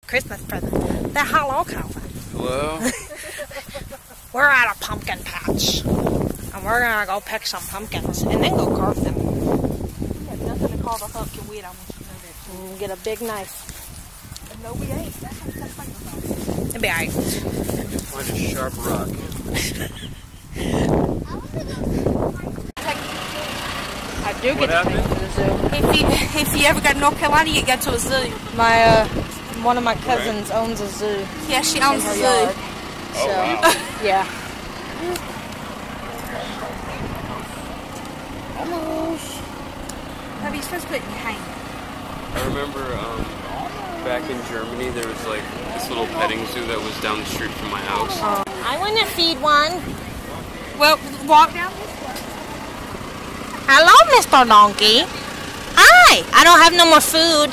Christmas present. That hello, Calvin. Hello? We're at a pumpkin patch. And we're gonna go pick some pumpkins and then go carve them. There's nothing to call the pumpkin with. I want you to know that. And get a big knife. And no, we ain't. That's what It'll be alright. Find a sharp rock. I do get to take to the zoo. If you ever go to North Carolina, you go to a zoo. My one of my cousins owns a zoo. Yeah, she owns a zoo. Yard. So, Oh, wow. yeah. How are you supposed to put it in your hand? I remember back in Germany, there was like this little petting zoo that was down the street from my house. I want to feed one. Well, walk down this way. Hello, Mr. Donkey. Hi. I don't have no more food.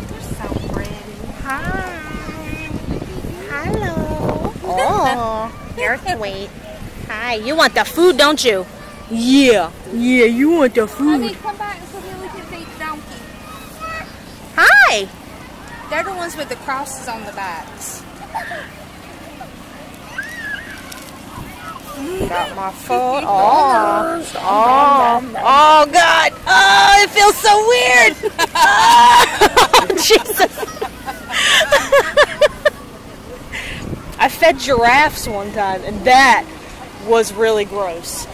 You're so pretty. Hi. Hello. Oh, you're sweet. Hi. You want the food, don't you? Yeah. Yeah, you want the Honey, food. come back so that we can feed the donkey. Hi. They're the ones with the crosses on the backs. Got my food. Oh, oh, God. Oh, it feels so weird. Oh, Jesus. I fed giraffes one time, and that was really gross.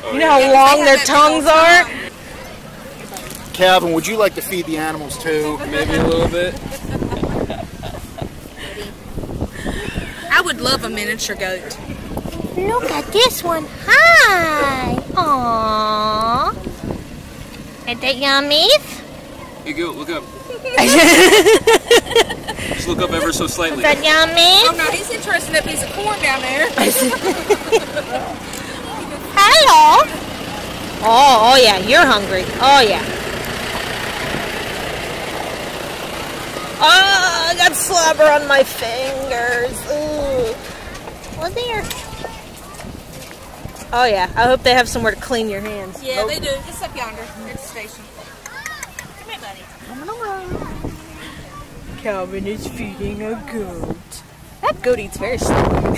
Oh, You know how long their tongues are? Calvin, would you like to feed the animals too? Maybe a little bit. I would love a miniature goat. Look at this one. Hi. Aww. Is that yummy? Hey, go, look up. Just look up ever so slightly. Is that yummy? Oh no, he's interested in a piece of corn down there. Hello. Oh yeah, you're hungry. Oh yeah. Oh, I got slobber on my fingers. Ooh. Well, there. Oh yeah, I hope they have somewhere to clean your hands. Yeah, they do. It's up yonder at the station. Come here, buddy. Calvin is feeding a goat. That goat eats very slowly.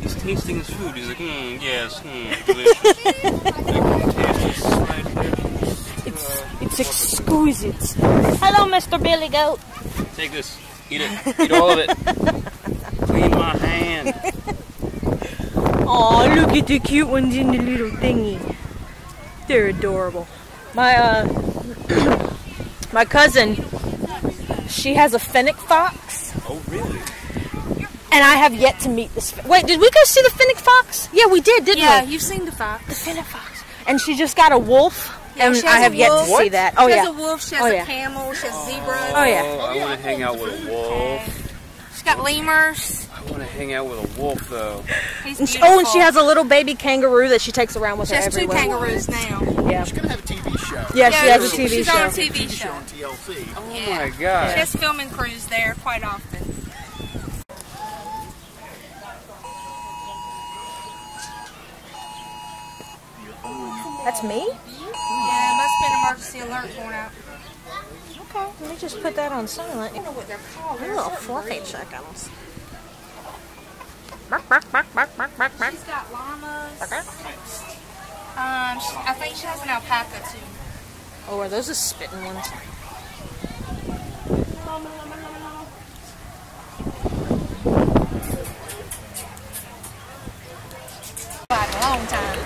He's tasting his food. He's like, yes, delicious. It's exquisite. Hello, Mr. Billy Goat. Take this. Eat it. Eat all of it. Clean my hand. Aw, look at the cute ones in the little thingy. They're adorable. My, my cousin, she has a fennec fox. Oh, really? And I have yet to meet this. Wait, did we go see the fennec fox? Yeah, we did, didn't Yeah, we? you've seen the fox. The fennec fox. And she just got a wolf. Yeah, And she I has have a yet to wolf. see that. Oh, She yeah. has a wolf, she has Oh, a yeah. camel, she has zebras. Oh, yeah. I want to hang out with a wolf. She's got lemurs. I want to hang out with a wolf, though. He's And beautiful. and she has a little baby kangaroo that she takes around with She her has two everywhere. kangaroos now. Yeah. She's gonna have a TV show. Yeah, she has a TV she's show. on a TV show. On TLC. Oh Yeah. my god. She has filming crews there quite often. That's me? Yeah, it must be an emergency alert going out. Okay, let me just put that on silent. I don't know what they're called. A little fluffy chickens. She's got llamas. I think she has an alpaca too. Oh, are those the spitting ones? Quite a long time.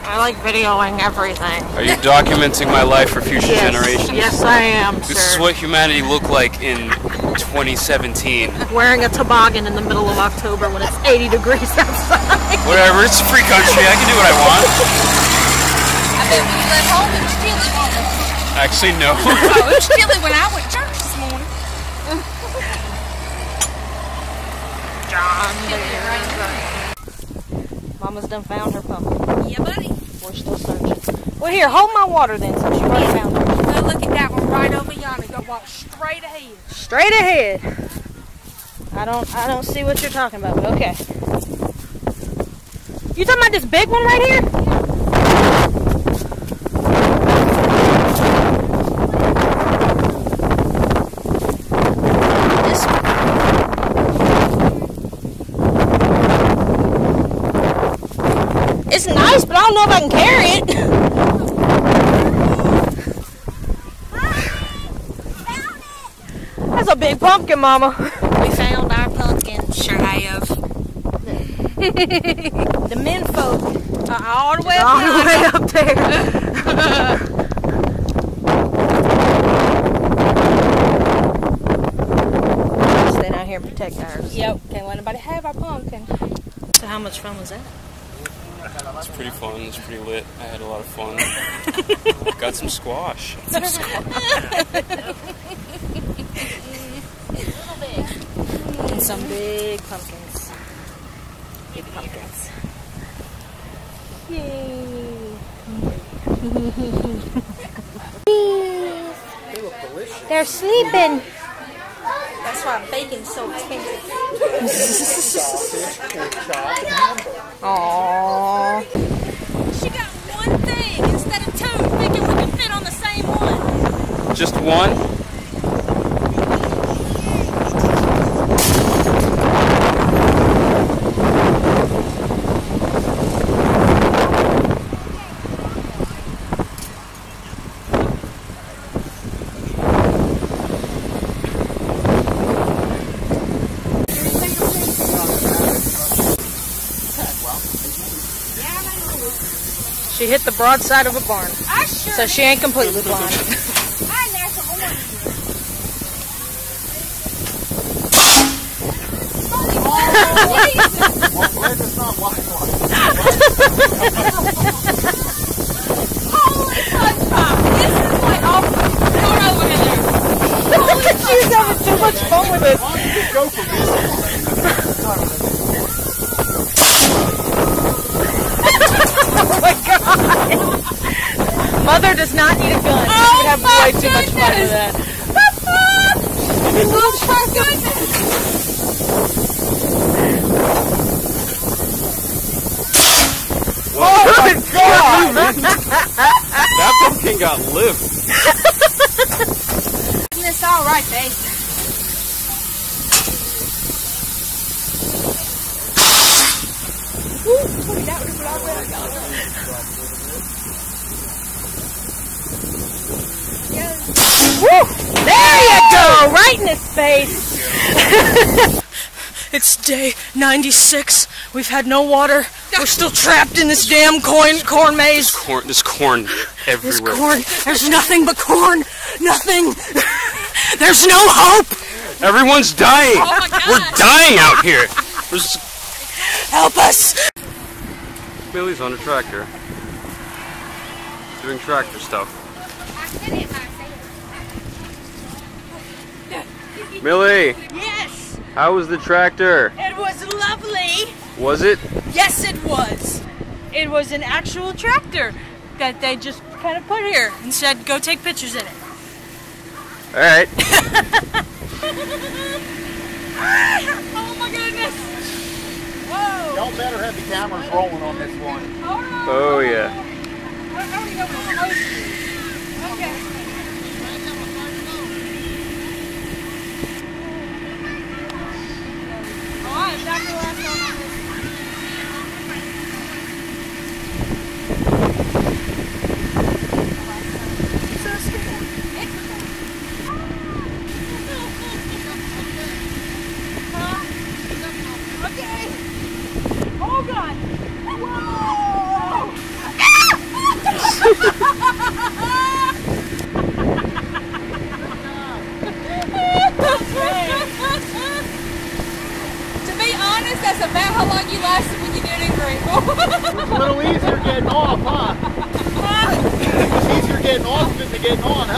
I like videoing everything. Are you documenting my life for future generations? Yes, I am, This is what humanity looked like in 2017. Wearing a toboggan in the middle of October when it's 80 degrees outside. Whatever, it's a free country. I can do what I want. I bet when you left home it was chilly, wasn't it? Actually, no. Oh, it was chilly when I went to church this morning. John Chilly, right? Mama's done found her pumpkin. Yeah, buddy. We're still searching. Well, here, hold my water then, since you already found it. Well, look at that one right over yonder. Go walk straight ahead. Straight ahead. I don't see what you're talking about, but okay. You talking about this big one right here? This one. It's nice, but I don't know if I can carry it. That's a big pumpkin, Mama. We found our pumpkin. Sure have. The men folk are all the way up there. Stay down here and protect ours. Yep, can't let anybody have our pumpkin. So how much fun was that? It's pretty fun. It's pretty lit. I had a lot of fun. Got some squash. Some squash. And some big pumpkins. Big pumpkins. Yay! They look delicious. They're sleeping. That's why bacon's so expensive. Sausage, pork chop, and hamburger. Aww. She got one thing instead of two, thinking we can fit on the same one. Just one? She hit the broadside of a barn, so she ain't completely blind. She's having too much fun with this. Oh my God! Mother does not need a gun. She would have way too much fun with that. Oh my goodness! Oh my God! That pumpkin got lived. It's all right, babe. Woo! There you go! Right in his face! It's day 96. We've had no water. We're still trapped in this damn corn maze. There's corn everywhere. There's corn. There's nothing but corn. Nothing. There's no hope. Everyone's dying. Oh my God. We're dying out here. Help us. Millie's on a tractor. Doing tractor stuff. Millie, Yes, how was the tractor? it was lovely. Was it? Yes, it was. It was an actual tractor that they just kind of put here and said, go take pictures in it. All right. Oh my goodness! Whoa! Y'all better have the cameras rolling on this one. Oh yeah. Okay. Alright, that's the last one on this. Okay. Oh God! Whoa! To be honest, that's about how long you lasted when you did it, Greenville. It's a little easier getting off, huh? It's easier getting off than to getting on,